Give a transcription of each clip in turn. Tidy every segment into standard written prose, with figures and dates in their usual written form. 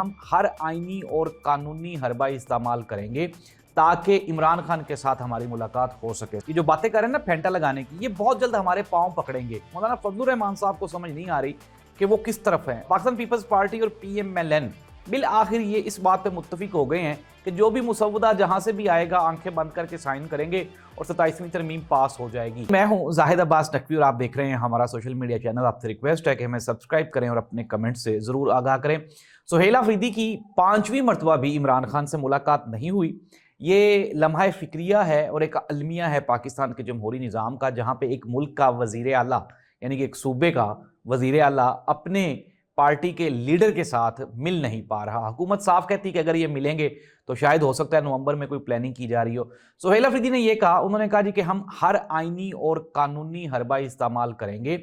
हम हर आईनी और कानूनी हरबा इस्तेमाल करेंगे ताकि इमरान खान के साथ हमारी मुलाकात हो सके। ये जो बातें कर रहे हैं ना फेंटा लगाने की, ये बहुत जल्द हमारे पांव पकड़ेंगे। मौलाना फजलुर रहमान साहब को समझ नहीं आ रही कि वो किस तरफ है। पाकिस्तान पीपल्स पार्टी और PMLN बिल आखिर ये इस बात पे मुत्तफिक हो गए हैं कि जो भी मुसव्वदा जहां से भी आएगा आंखें बंद करके साइन करेंगे और 27वीं तरमीम पास हो जाएगी। मैं हूं जाहिद अब्बास नकवी और आप देख रहे हैं हमारा सोशल मीडिया चैनल। आपसे रिक्वेस्ट है कि हमें सब्सक्राइब करें और अपने कमेंट से ज़रूर आगाह करें। सुहेल अफरीदी की 5वीं मरतबा भी इमरान खान से मुलाकात नहीं हुई। ये लम्हा फ़िक्रिया है और एक अलमिया है पाकिस्तान के जमहूरी निज़ाम का, जहाँ पे एक मुल्क का वज़ीर आला यानी कि एक सूबे का वज़ीर आला अपने पार्टी के लीडर के साथ मिल नहीं पा रहा। हुकूमत साफ कहती है कि अगर ये मिलेंगे तो शायद हो सकता है नवंबर में कोई प्लानिंग की जा रही हो। सुहेल अफरीदी ने ये कहा, उन्होंने कहा जी कि हम हर आईनी और कानूनी हरबा इस्तेमाल करेंगे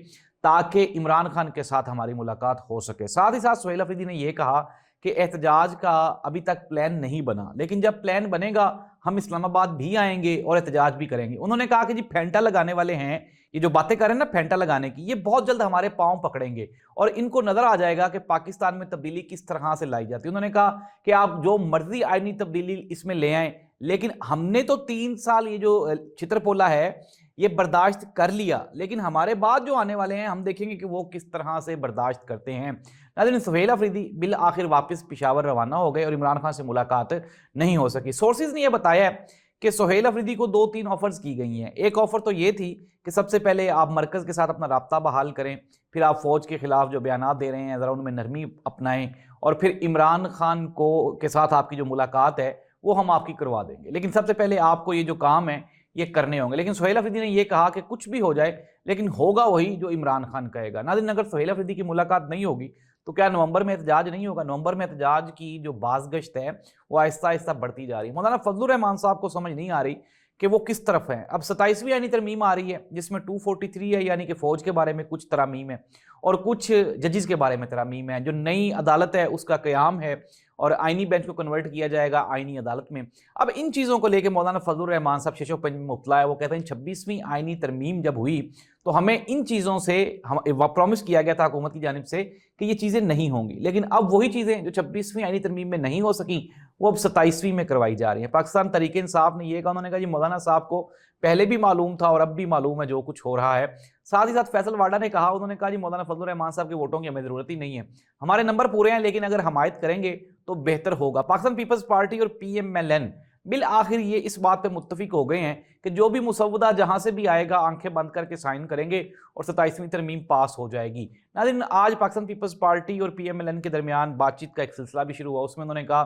ताकि इमरान खान के साथ हमारी मुलाकात हो सके। साथ ही साथ सुहेल अफरीदी ने यह कहा कि एहतजाज का अभी तक प्लान नहीं बना, लेकिन जब प्लान बनेगा हम इस्लामाबाद भी आएंगे और एहतजाज भी करेंगे। उन्होंने कहा कि जी फेंटा लगाने वाले हैं, ये जो बातें कर रहे हैं ना फेंटा लगाने की, ये बहुत जल्द हमारे पांव पकड़ेंगे और इनको नजर आ जाएगा कि पाकिस्तान में तब्दीली किस तरह से लाई जाती है। उन्होंने कहा कि आप जो मर्जी आईनी तब्दीली इसमें ले आए, लेकिन हमने तो 3 साल ये जो चित्रपोला है ये बर्दाश्त कर लिया, लेकिन हमारे बाद जो आने वाले हैं हम देखेंगे कि वो किस तरह से बर्दाश्त करते हैं। नाज़रीन, सुहेल अफरीदी बिल आखिर वापस पेशावर रवाना हो गए और इमरान खान से मुलाकात नहीं हो सकी। सोर्सेज ने यह बताया है कि सुहेल अफरीदी को 2-3 ऑफर्स की गई हैं। एक ऑफर तो ये थी कि सबसे पहले आप मरकज़ के साथ अपना राब्ता बहाल करें, फिर आप फ़ौज के खिलाफ जो बयानात दे रहे हैं ज़रा उनमें नरमी अपनाएं, और फिर इमरान खान को के साथ आपकी जो मुलाकात है वो हम आपकी करवा देंगे, लेकिन सबसे पहले आपको ये जो काम है ये करने होंगे। लेकिन सुहेल अफरीदी ने यह कहा कि कुछ भी हो जाए लेकिन होगा वही जो इमरान खान कहेगा। नाज़रीन, अगर सुहेल अफरीदी की मुलाकात नहीं होगी तो क्या नवंबर में एहतजाज नहीं होगा? नवंबर में एहतजाज की जो बाज़गश्त है वो आहिस्ता आहिस्ता बढ़ती जा रही है। मौलाना फजलुर रहमान साहब को समझ नहीं आ रही कि वो किस तरफ है। अब 27वीं यानी तरमीम आ रही है जिसमें 243 है, यानी कि फ़ौज के बारे में कुछ तरामीम है और कुछ जजेस के बारे में तरामीम है। जो नई अदालत है उसका क़याम है और आइनी बेंच को कन्वर्ट किया जाएगा आइनी अदालत में। अब इन चीज़ों को लेकर मौलाना फजलुर रहमान साहब शेषोपंज में मुतला है। वो कहते हैं 26वीं आइनी तरमीम जब हुई तो हमें इन चीज़ों से हम प्रॉमिस किया गया था हुकूमत की जानिब से कि ये चीज़ें नहीं होंगी, लेकिन अब वही चीज़ें जो 26वीं आइनी तरमीम में नहीं हो सकी वो अब 27वीं में करवाई जा रही है। पाकिस्तान तहरीक इंसाफ ने यह कहा, उन्होंने कहा जी मौलाना साहब को पहले भी मालूम था और अब भी मालूम है जो कुछ हो रहा है। साथ ही साथ फैसल वाडा ने कहा, उन्होंने कहा जी मौलाना फजलुर रहमान साहब के वोटों की हमें ज़रूरत ही नहीं है, हमारे नंबर पूरे हैं, लेकिन अगर हमायत करेंगे तो बेहतर होगा। पाकिस्तान पीपल्स पार्टी और PMLN बिल आखिर ये इस बात पे मुत्तफिक हो गए हैं कि जो भी मुसव्वदा जहां से भी आएगा आंखें बंद करके साइन करेंगे और 27वीं तरमीम पास हो जाएगी। नाज़रीन, आज पाकिस्तान पीपल्स पार्टी और PMLN के दरमियान बातचीत का एक सिलसिला भी शुरू हुआ। उसमें उन्होंने कहा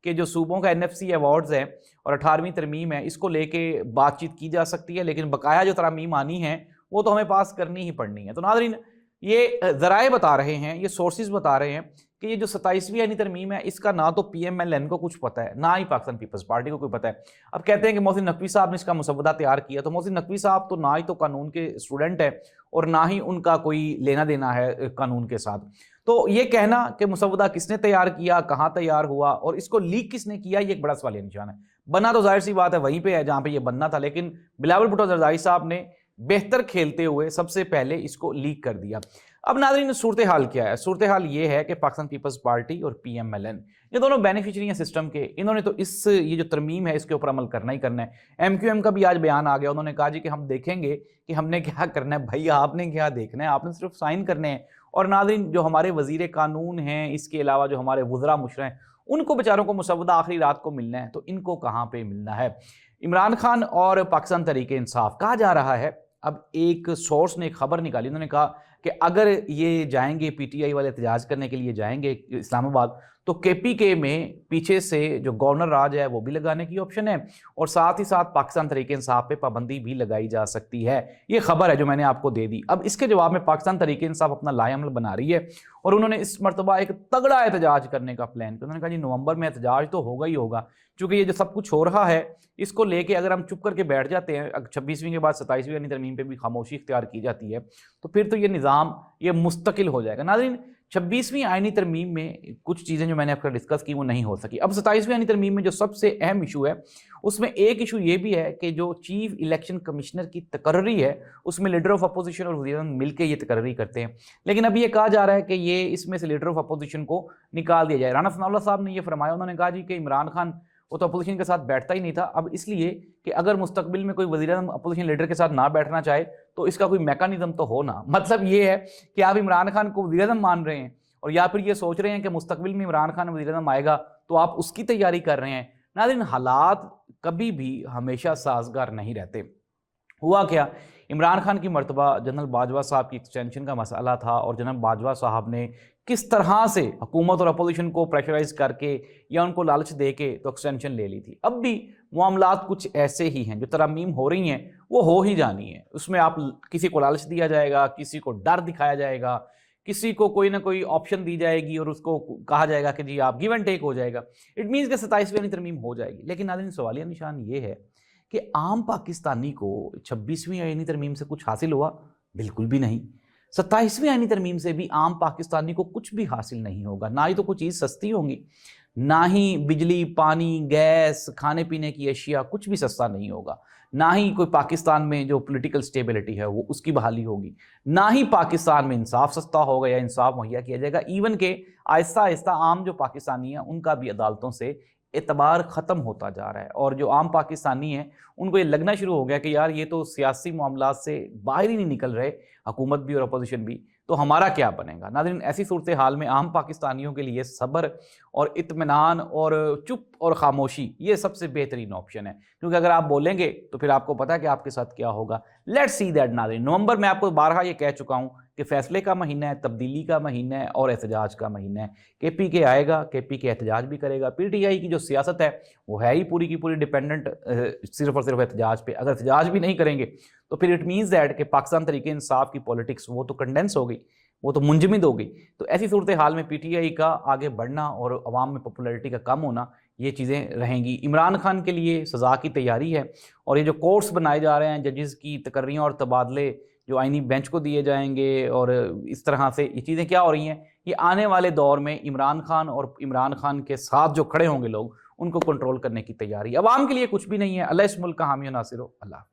कि जो सूबों का NFC अवार्ड्स है और 18वीं तरमीम है इसको लेके बातचीत की जा सकती है, लेकिन बकाया जो तरमीम आनी है वो तो हमें पास करनी ही पड़नी है। तो नाज़रीन, ये ज़राए बता रहे हैं, ये सोर्सेज बता रहे हैं कि ये जो 27वीं यानी तरमीम है इसका ना तो PMLN को कुछ पता है ना ही पाकिस्तान पीपल्स पार्टी को कोई पता है। अब कहते हैं कि मोहसिन नकवी साहब ने इसका मुसव्वदा तैयार किया, तो मोहसिन नकवी साहब तो ना ही तो कानून के स्टूडेंट है और ना ही उनका कोई लेना देना है कानून के साथ। तो ये कहना कि मुसव्वदा किसने तैयार किया, कहाँ तैयार हुआ और इसको लीक किसने किया, ये एक बड़ा सवालिया निशान है। बना तो जाहिर सी बात है वहीं पे है जहाँ पे ये बनना था, लेकिन बिलावल भुट्टो जरदारी साहब ने बेहतर खेलते हुए सबसे पहले इसको लीक कर दिया। अब नाज़रीन, सूरत हाल क्या है? सूरत हाल ये है कि पाकिस्तान पीपल्स पार्टी और PMLN ये दोनों बेनिफिशरी हैं सिस्टम के। इन्होंने तो ये जो तरमीम है इसके ऊपर अमल करना ही करना है। MQM का भी आज बयान आ गया, उन्होंने कहा जी कि हम देखेंगे कि हमने क्या करना है। भाई आपने क्या देखना है, आपने सिर्फ साइन करने हैं। और नाज़रीन, जो हमारे वज़ीर कानून हैं, इसके अलावा जो हमारे वज़रा मुशरा हैं, उनको बेचारों को मुसव्वदा आखिरी रात को मिलना है, तो इनको कहाँ पर मिलना है? इमरान खान और पाकिस्तान तहरीक इंसाफ कहा जा रहा है। अब एक सोर्स ने एक खबर निकाली, उन्होंने कहा कि अगर ये जाएंगे PTI वाले एहतजाज करने के लिए जाएंगे इस्लामाबाद तो KPK में पीछे से जो गवर्नर राज है वो भी लगाने की ऑप्शन है और साथ ही साथ पाकिस्तान तहरीक इंसाफ पे पाबंदी भी लगाई जा सकती है। ये खबर है जो मैंने आपको दे दी। अब इसके जवाब में पाकिस्तान तहरीक इंसाफ अपना लाएअमल बना रही है और उन्होंने इस मरतबा एक तगड़ा एहतजाज करने का प्लान किया। उन्होंने कहा जी नवंबर में एहतजाज तो होगा ही होगा, क्योंकि ये जो सब कुछ हो रहा है इसको लेके अगर हम चुप करके बैठ जाते हैं, 26वीं के बाद 27वीं यानी तरमीम पे भी खामोशी इख्तियार की जाती है, तो फिर तो ये निज़ाम ये मुस्तकिल हो जाएगा। नाज़रीन, 26वीं आईनी तरमीम में कुछ चीज़ें जो मैंने आपका डिस्कस की वो नहीं हो सकी। अब 27वीं आईनी तरमीम में जो सबसे अहम इशू है उसमें एक इशू ये भी है कि जो चीफ इलेक्शन कमिश्नर की तकर्री है उसमें लीडर ऑफ अपोजिशन और वज़ीर-ए-आज़म मिलकर ये तकर्री करते हैं। लेकिन अब ये कहा जा रहा है कि ये इसमें से लीडर ऑफ अपोजिशन को निकाल दिया जाए। राना सनाउल्लाह साहब ने ये फरमाया, उन्होंने कहा जी कि इमरान खान वो तो अपोजिशन के साथ बैठता ही नहीं था, अब इसलिए कि अगर मुस्तकबिल में कोई वज़ीर-ए-आज़म अपोजिशन लीडर के साथ ना बैठना चाहे तो इसका कोई मैकेनिज्म तो हो ना। मतलब ये है कि आप इमरान खान को वज़ीर-ए-आज़म मान रहे हैं और या फिर ये सोच रहे हैं कि मुस्तकबिल में इमरान खान वज़ीर-ए-आज़म आएगा तो आप उसकी तैयारी कर रहे हैं। नाज़रीन, हालात कभी भी हमेशा साजगार नहीं रहते। हुआ क्या, इमरान खान की मर्तबा जनरल बाजवा साहब की एक्सटेंशन का मसला था और जनरल बाजवा साहब ने किस तरह से हुकूमत और अपोजिशन को प्रेशराइज करके या उनको लालच दे के तो एक्सटेंशन ले ली थी। अब भी मामलात कुछ ऐसे ही हैं, जो तरमीम हो रही हैं वो हो ही जानी है। उसमें आप किसी को लालच दिया जाएगा, किसी को डर दिखाया जाएगा, किसी को कोई ना कोई ऑप्शन दी जाएगी और उसको कहा जाएगा कि जी आप गिव एंड टेक हो जाएगा। इट मीन्स कि 27वीं तरमीम हो जाएगी। लेकिन नाज़रीन, सवालिया निशान ये है कि आम पाकिस्तानी को 26वीं आईनी तरमीम से कुछ हासिल हुआ? बिल्कुल भी नहीं। 27वीं आईनी तरमीम से भी आम पाकिस्तानी को कुछ भी हासिल नहीं होगा। ना ही तो कोई चीज़ सस्ती होगी, ना ही बिजली, पानी, गैस, खाने पीने की अशिया कुछ भी सस्ता नहीं होगा, ना ही कोई पाकिस्तान में जो पॉलिटिकल स्टेबिलिटी है वो उसकी बहाली होगी, ना ही पाकिस्तान में इंसाफ सस्ता होगा या इंसाफ मुहैया किया जाएगा। इवन के आहिस्ता आहिस्ता आम जो पाकिस्तानी हैं उनका भी अदालतों से एतबार ख़त्म होता जा रहा है और जो आम पाकिस्तानी हैं उनको ये लगना शुरू हो गया कि यार ये तो सियासी मामलात से बाहर ही नहीं निकल रहे, हुकूमत भी और अपोजिशन भी, तो हमारा क्या बनेगा। नाज़रीन, ऐसी सूरत हाल में आम पाकिस्तानियों के लिए सब्र और इत्मीनान और चुप और खामोशी ये सबसे बेहतरीन ऑप्शन है, क्योंकि अगर आप बोलेंगे तो फिर आपको पता है कि आपके साथ क्या होगा। Let's see that. नाज़रीन, नवंबर में आपको बारहा ये कह चुका हूँ कि फैसले का महीना है, तब्दीली का महीना है और एहतजाज का महीना है। KPK आएगा, KPK एहतजाज भी करेगा। PTI की जो सियासत है वो है ही पूरी की पूरी डिपेंडेंट सिर्फ और सिर्फ एहतजाज पे। अगर एहतजाज भी नहीं करेंगे तो फिर इट मीन्स दैट कि पाकिस्तान तरीके इंसाफ की पॉलिटिक्स वो तो कंडेंस हो गई, वो तो मुंजमद हो गई। तो ऐसी सूरत हाल में PTI का आगे बढ़ना और अवाम में पॉपुलैरिटी का कम होना ये चीज़ें रहेंगी। इमरान खान के लिए सज़ा की तैयारी है और ये जो कोर्ट्स बनाए जा रहे हैं, जजेस की तकर्रियाँ और तबादले जो आईनी बेंच को दिए जाएंगे और इस तरह से ये चीज़ें क्या हो रही हैं, ये आने वाले दौर में इमरान खान और इमरान खान के साथ जो खड़े होंगे लोग उनको कंट्रोल करने की तैयारी। अवाम के लिए कुछ भी नहीं है। अल्लाह इस मुल्क का हामी नासिर हो। अल्लाह।